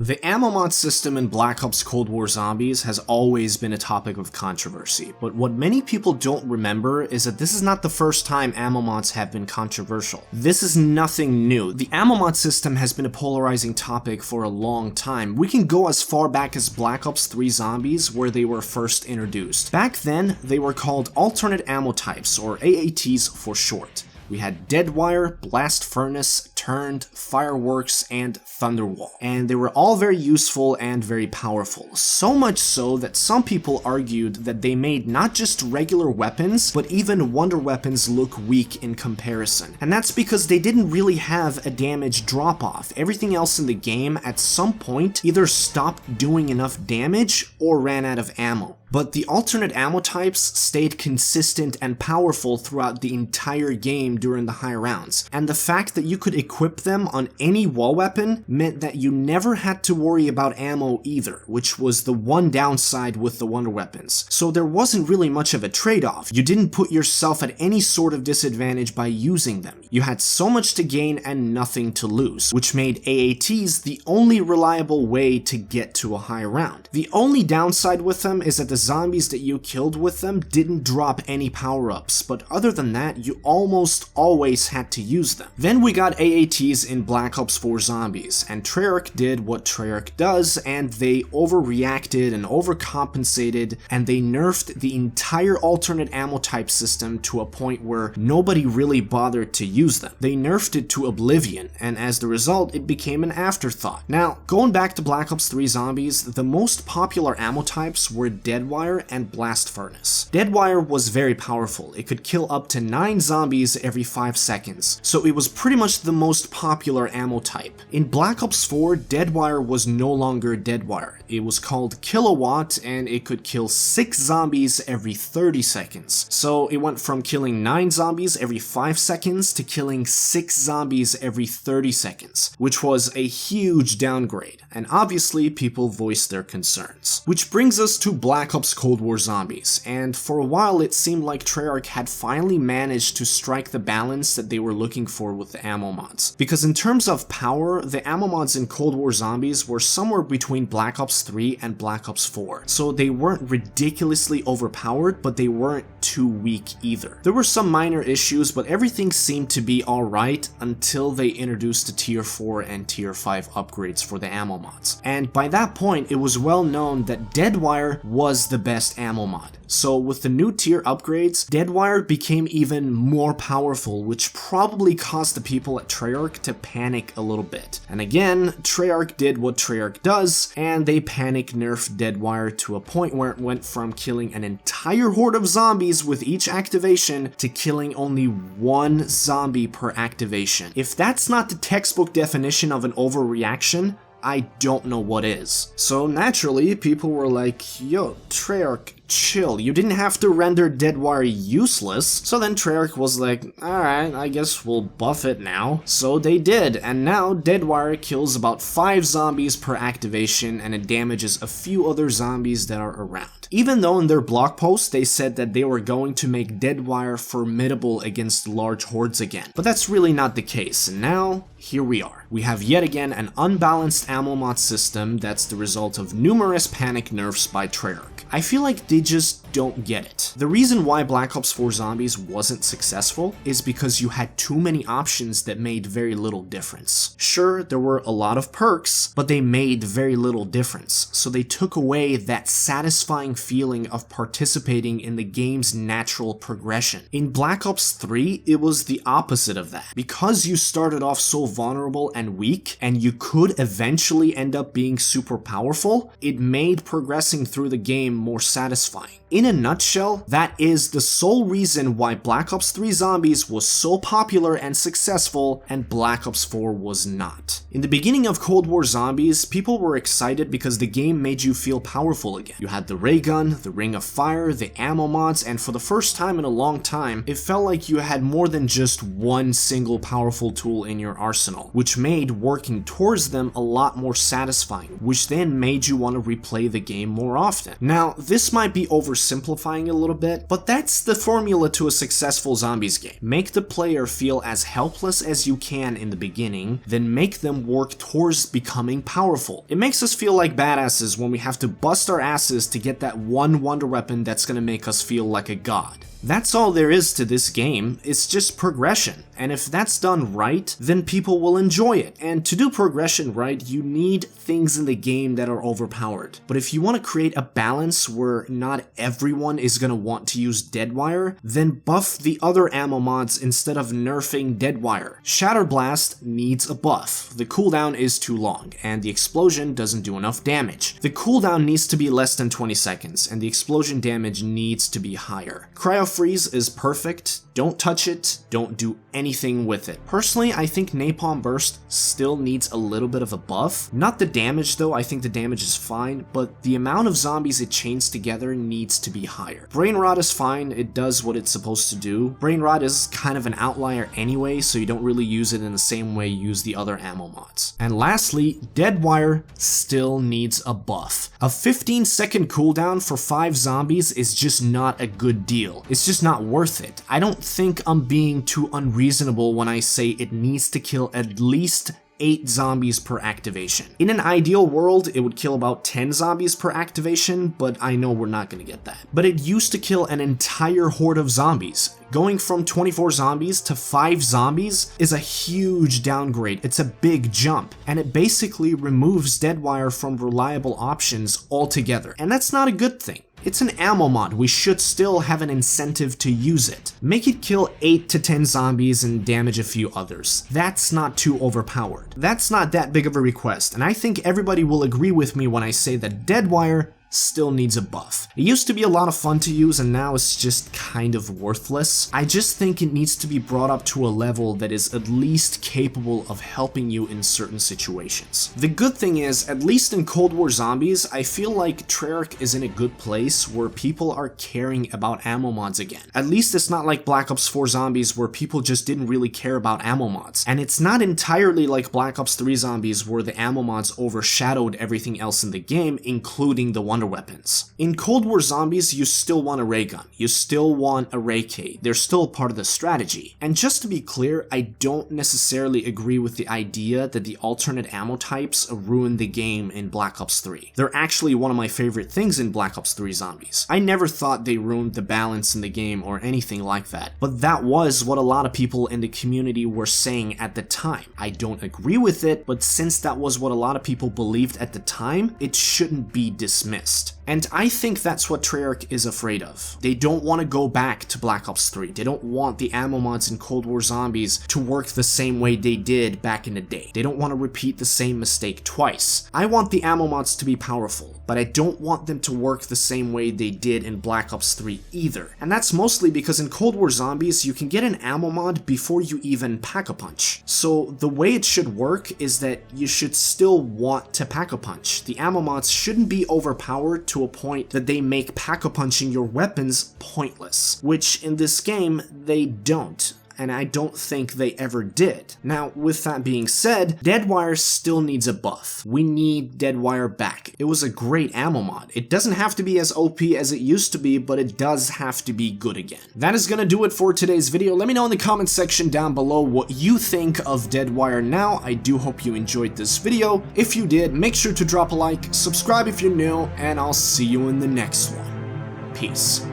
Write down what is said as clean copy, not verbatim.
The ammo mod system in Black Ops Cold War Zombies has always been a topic of controversy, but what many people don't remember is that this is not the first time ammo mods have been controversial. This is nothing new. The ammo mod system has been a polarizing topic for a long time. We can go as far back as Black Ops 3 Zombies, where they were first introduced. Back then, they were called alternate ammo types, or AATs for short. We had DEADWIRE, Blast Furnace, Turned, Fireworks, and Thunderwall. And they were all very useful and very powerful. So much so that some people argued that they made not just regular weapons, but even wonder weapons look weak in comparison. And that's because they didn't really have a damage drop-off. Everything else in the game at some point either stopped doing enough damage or ran out of ammo. But the alternate ammo types stayed consistent and powerful throughout the entire game during the high rounds, and the fact that you could equip them on any wall weapon meant that you never had to worry about ammo either, which was the one downside with the wonder weapons. So there wasn't really much of a trade-off. You didn't put yourself at any sort of disadvantage by using them. You had so much to gain and nothing to lose, which made AATs the only reliable way to get to a high round. The only downside with them is that the zombies that you killed with them didn't drop any power-ups, but other than that, you almost always had to use them. Then we got AATs in Black Ops 4 Zombies, and Treyarch did what Treyarch does, and they overreacted and overcompensated, and they nerfed the entire alternate ammo type system to a point where nobody really bothered to use them. They nerfed it to oblivion, and as the result, it became an afterthought. Now, going back to Black Ops 3 Zombies, the most popular ammo types were DEADWIRE and Blast Furnace. DEADWIRE was very powerful. It could kill up to 9 zombies every 5 seconds, so it was pretty much the most popular ammo type. In Black Ops 4, DEADWIRE was no longer DEADWIRE. It was called Kilowatt, and it could kill 6 zombies every 30 seconds. So it went from killing 9 zombies every 5 seconds to killing 6 zombies every 30 seconds, which was a huge downgrade, and obviously people voiced their concerns. Which brings us to Black Ops Cold War Zombies, and for a while it seemed like Treyarch had finally managed to strike the balance that they were looking for with the ammo mods. Because in terms of power, the ammo mods in Cold War Zombies were somewhere between Black Ops 3 and Black Ops 4. So they weren't ridiculously overpowered, but they weren't too weak either. There were some minor issues, but everything seemed to be alright until they introduced the Tier 4 and Tier 5 upgrades for the ammo mods. And by that point, it was well known that DEADWIRE was the best ammo mod. So with the new tier upgrades, DEADWIRE became even more powerful, which probably caused the people at Treyarch to panic a little bit. And again, Treyarch did what Treyarch does, and they panic nerfed DEADWIRE to a point where it went from killing an entire horde of zombies with each activation to killing only 1 zombie per activation. If that's not the textbook definition of an overreaction, I don't know what is. So naturally, people were like, yo, Treyarch, chill, you didn't have to render DEADWIRE useless. So then Treyarch was like, alright, I guess we'll buff it now. So they did, and now DEADWIRE kills about 5 zombies per activation, and it damages a few other zombies that are around. Even though in their blog post they said that they were going to make DEADWIRE formidable against large hordes again. But that's really not the case, and now, here we are. We have yet again an unbalanced ammo mod system that's the result of numerous panic nerfs by Treyarch. I feel like they just don't get it. The reason why Black Ops 4 Zombies wasn't successful is because you had too many options that made very little difference. Sure, there were a lot of perks, but they made very little difference, so they took away that satisfying feeling of participating in the game's natural progression. In Black Ops 3, it was the opposite of that. Because you started off so vulnerable and weak, and you could eventually end up being super powerful, it made progressing through the game more satisfying. In a nutshell, that is the sole reason why Black Ops 3 Zombies was so popular and successful, and Black Ops 4 was not. In the beginning of Cold War Zombies, people were excited because the game made you feel powerful again. You had the ray gun, the ring of fire, the ammo mods, and for the first time in a long time, it felt like you had more than just one single powerful tool in your arsenal, which made working towards them a lot more satisfying, which then made you want to replay the game more often. Now, Now, this might be oversimplifying a little bit, but that's the formula to a successful zombies game. Make the player feel as helpless as you can in the beginning, then make them work towards becoming powerful. It makes us feel like badasses when we have to bust our asses to get that one wonder weapon that's gonna make us feel like a god. That's all there is to this game, it's just progression, and if that's done right, then people will enjoy it, and to do progression right, you need things in the game that are overpowered. But if you want to create a balance where not everyone is going to want to use DEADWIRE, then buff the other ammo mods instead of nerfing DEADWIRE. Shatter Blast needs a buff, the cooldown is too long, and the explosion doesn't do enough damage. The cooldown needs to be less than 20 seconds, and the explosion damage needs to be higher. Cryo Freeze is perfect, don't touch it, don't do anything with it. Personally, I think Napalm Burst still needs a little bit of a buff. Not the damage though, I think the damage is fine, but the amount of zombies it chains together needs to be higher. Brain Rot is fine, it does what it's supposed to do. Brain Rot is kind of an outlier anyway, so you don't really use it in the same way you use the other ammo mods. And lastly, DEADWIRE still needs a buff. A 15-second cooldown for 5 zombies is just not a good deal. It's just not worth it. I don't think I'm being too unreasonable when I say it needs to kill at least 8 zombies per activation. In an ideal world, it would kill about 10 zombies per activation, but I know we're not gonna get that. But it used to kill an entire horde of zombies. Going from 24 zombies to 5 zombies is a huge downgrade, it's a big jump, and it basically removes DEADWIRE from reliable options altogether, and that's not a good thing. It's an ammo mod, we should still have an incentive to use it. Make it kill 8 to 10 zombies and damage a few others. That's not too overpowered. That's not that big of a request, and I think everybody will agree with me when I say that DEADWIRE still needs a buff. It used to be a lot of fun to use and now it's just kind of worthless. I just think it needs to be brought up to a level that is at least capable of helping you in certain situations. The good thing is, at least in Cold War Zombies, I feel like Treyarch is in a good place where people are caring about ammo mods again. At least it's not like Black Ops 4 Zombies where people just didn't really care about ammo mods. And it's not entirely like Black Ops 3 Zombies where the ammo mods overshadowed everything else in the game, including the weapons. In Cold War Zombies, you still want a ray gun, you still want a ray K, they're still part of the strategy. And just to be clear, I don't necessarily agree with the idea that the alternate ammo types ruin the game in Black Ops 3. They're actually one of my favorite things in Black Ops 3 Zombies. I never thought they ruined the balance in the game or anything like that, but that was what a lot of people in the community were saying at the time. I don't agree with it, but since that was what a lot of people believed at the time, it shouldn't be dismissed. And I think that's what Treyarch is afraid of. They don't want to go back to Black Ops 3. They don't want the ammo mods in Cold War Zombies to work the same way they did back in the day. They don't want to repeat the same mistake twice. I want the ammo mods to be powerful, but I don't want them to work the same way they did in Black Ops 3 either. And that's mostly because in Cold War Zombies, you can get an ammo mod before you even pack-a-punch. So the way it should work is that you should still want to pack-a-punch. The ammo mods shouldn't be overpowered to a point that they make pack-a-punching your weapons pointless, which in this game they don't. And I don't think they ever did. Now, with that being said, DEADWIRE still needs a buff. We need DEADWIRE back. It was a great ammo mod. It doesn't have to be as OP as it used to be, but it does have to be good again. That is gonna do it for today's video. Let me know in the comment section down below what you think of DEADWIRE now. I do hope you enjoyed this video. If you did, make sure to drop a like, subscribe if you're new, and I'll see you in the next one. Peace.